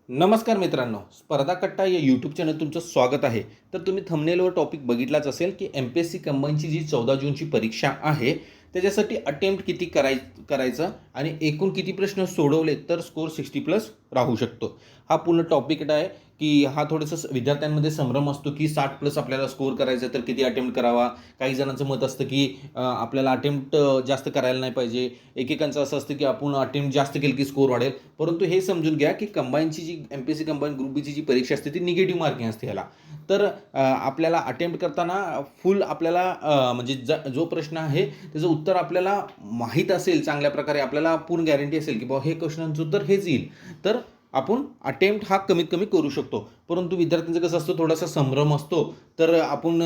नमस्कार मित्रांनो, स्पर्धा कट्टा या यूट्यूब चॅनल तुमचं स्वागत आहे. तर तुम्ही थंबनेलवर टॉपिक बघितलाच असेल की MPSC कंबाईनची जी 14 जूनची परीक्षा आहे त्याच्यासाठी अटेम्प्ट किती करायचं आणि एकूण किती प्रश्न सोडवले तर स्कोर 60+ राहू शकतो. हा पूर्ण टॉपिक आहे की हा थोडंसं विद्यार्थ्यांमध्ये संभ्रम असतो की 60+ आपल्याला स्कोर करायचं तर किती अटेम्प्ट करावा. काही जणांचं मत असतं की आपल्याला अटेम्प्ट जास्त करायला नाही पाहिजे. एकेकांचं असं असतं की आपण अटेम्प्ट जास्त केलं की स्कोर वाढेल. परंतु हे समजून घ्या की कंबाईनची जी MPSC कंबाईन ग्रुप बीची जी परीक्षा असते ती निगेटिव्ह मार्किंग असते ह्याला. तर आपल्याला अटेम्प्ट करताना फुल आपल्याला म्हणजे जो प्रश्न आहे त्याचं उत्तर आपल्याला माहीत असेल, चांगल्या प्रकारे आपल्याला पूर्ण गॅरंटी असेल की बाबा हे क्वेश्चनचं उत्तर हेच येईल, तर आपण अटेम्प्ट हा कमीत कमी करू शकतो. परंतु विद्यार्थ्यांचं कसं असतं, थोडासा संभ्रम असतो. तर आपण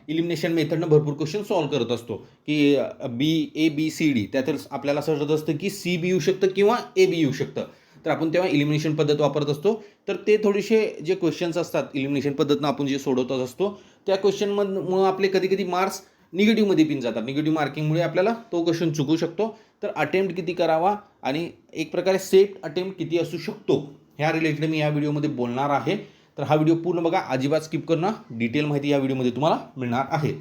इलिमिनेशन मेथडनं भरपूर क्वेश्चन सॉल्व्ह करत असतो की A B C D त्यातील आपल्याला असं वाटत असतं की C बी येऊ शकतं किंवा A बी येऊ शकतं. तर आपण तेव्हा इलिमिनेशन पद्धत वापरत असतो. तर ते थोडेसे जे क्वेश्चन्स असतात इलिमिनेशन पद्धतीनं आपण जे सोडवत असतो त्या क्वेश्चनमधून आपले कधी कधी मार्क्स निगेटिव्हमध्ये पिन जातात. निगेटिव्ह मार्किंगमुळे आपल्याला तो क्वेश्चन चुकू शकतो. तर अटेम्प्ट किती करावा आणि एक प्रकारे सेफ अटेम्प्ट किती असू शकतो ह्या रिलेटेड मी या व्हिडिओमध्ये बोलणार आहे. तर हा व्हिडिओ पूर्ण बघा, अजिबात स्किप करू नका. डिटेल माहिती या व्हिडिओमध्ये तुम्हाला मिळणार आहे.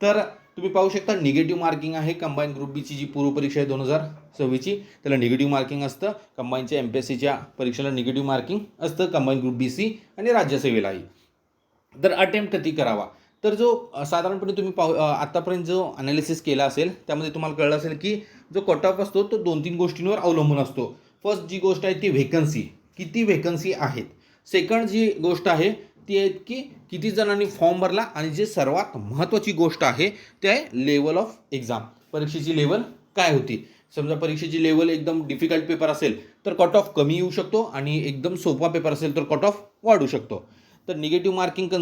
तर तुम्ही पाहू शकता निगेटिव्ह मार्किंग आहे कंबाईन ग्रुप बीची जी पूर्वपरीक्षा आहे 2026ची, त्याला निगेटिव्ह मार्किंग असतं. कंबाईनच्या MPSCच्या परीक्षेला निगेटिव्ह मार्किंग असतं कंबाईन ग्रुप BC आणि राज्यसेवेलाही. तर अटेम्प्ट किती करावा, तर जो साधारणपणे तुम्ही आतापर्यंत जो अनालिसिस केला असेल त्यामध्ये तुम्हाला कळलं असेल की जो कट ऑफ असतो तो 2-3 गोष्टींवर अवलंबून असतो. फर्स्ट जी गोष्ट आहे ती व्हेकन्सी, किती व्हेकन्सी आहेत. सेकंड जी गोष्ट आहे ती आहे की किती जणांनी फॉर्म भरला आणि जे सर्वात महत्त्वाची गोष्ट आहे ते आहे लेवल ऑफ एक्झाम, परीक्षेची लेवल काय होती. समजा परीक्षेची लेवल एकदम डिफिकल्ट पेपर असेल तर कट ऑफ कमी येऊ शकतो आणि एकदम सोपा पेपर असेल तर कट ऑफ वाढू शकतो. तर निगेटिव्ह मार्किंग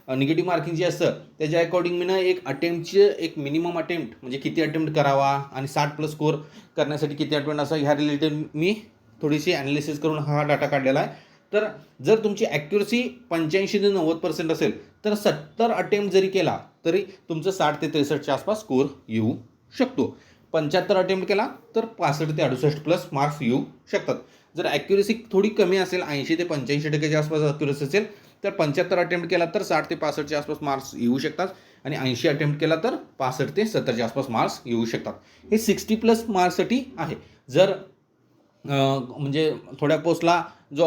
निगेटिव्ह मार्किंग जे असतं त्याच्या अकॉर्डिंग मी एक अटेम्प्टचे एक मिनिमम अटेम्प्ट म्हणजे किती अटेम्प्ट करावा आणि 60+ स्कोर करण्यासाठी किती अटेम्प्ट असं ह्या रिलेटेड मी थोडीशी ॲनालिसिस करून हा डाटा काढलेला आहे. तर जर तुमची ॲक्युरसी 85 ते 90% असेल तर 70 अटेम्प्ट जरी केला तरी तुमचं 60 ते 63च्या आसपास स्कोर येऊ शकतो. 75 अटेम्प्ट केला तर 65 ते 68+ मार्क्स येऊ शकतात. जर ॲक्युरसी थोडी कमी असेल, 80 ते 85% आसपास ॲक्युरसी असेल तर 75 अटेम्प्ट केला तर 60 ते 65च्या आसपास मार्क्स येऊ शकतात आणि 80 अटेम्प्ट केला तर 65 ते 70च्या आसपास मार्क्स येऊ शकतात. हे 60+ मार्क्ससाठी आहे. जर म्हणजे थोड्या पोस्टला जो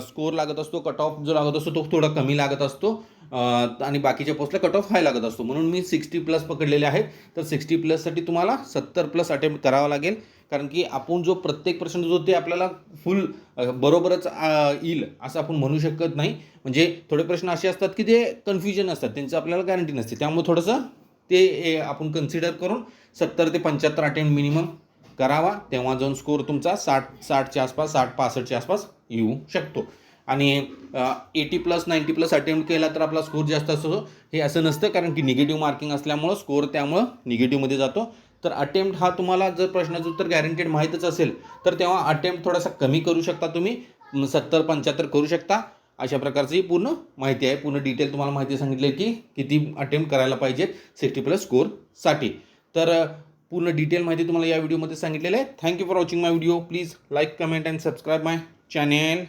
स्कोर लागत असतो, कट ऑफ जो लागत असतो तो थोडा कमी लागत असतो आणि बाकीच्या पोस्टला कट ऑफ हाय लागत असतो. म्हणून मी 60+ पकडलेले आहेत. तर 60+साठी तुम्हाला 70+ अटेम्प्ट करावा लागेल. कारण की आपण जो प्रत्येक प्रश्न जो ते आपल्याला फुल बरोबरच येईल असं आपण म्हणू शकत नाही. म्हणजे थोडे प्रश्न असे असतात की ते कन्फ्युजन असतात, त्यांचं आपल्याला गॅरंटी नसते. त्यामुळे थोडंसं ते आपण कन्सिडर करून 70 ते 75 अटेम्प्ट मिनिमम करावा, तेव्हा जाऊन स्कोर तुमचा 60च्या आसपास 65च्या आसपास येऊ शकतो. आणि 80+ 90+ अटेम्प्ट केला तर आपला स्कोर जास्त असतो हे असं नसतं, कारण की निगेटिव्ह मार्किंग असल्यामुळं स्कोर त्यामुळं निगेटिव्हमध्ये जातो. तर अटेम्प्ट हा तुम्हाला जर प्रश्नाचं उत्तर गॅरंटेड माहीतच असेल तर तेव्हा अटेम्प्ट थोडासा कमी करू शकता तुम्ही, 70-75 करू शकता. अशा प्रकारची पूर्ण माहिती आहे, पूर्ण डिटेल तुम्हाला माहिती सांगितली की किती अटेम्प्ट करायला पाहिजेत 60+ स्कोरसाठी. तर पूर्ण डिटेल माहिती तुम्हाला या व्हिडिओमध्ये सांगितलेलं आहे. Thank you for watching my video. Please like, comment and subscribe my channel.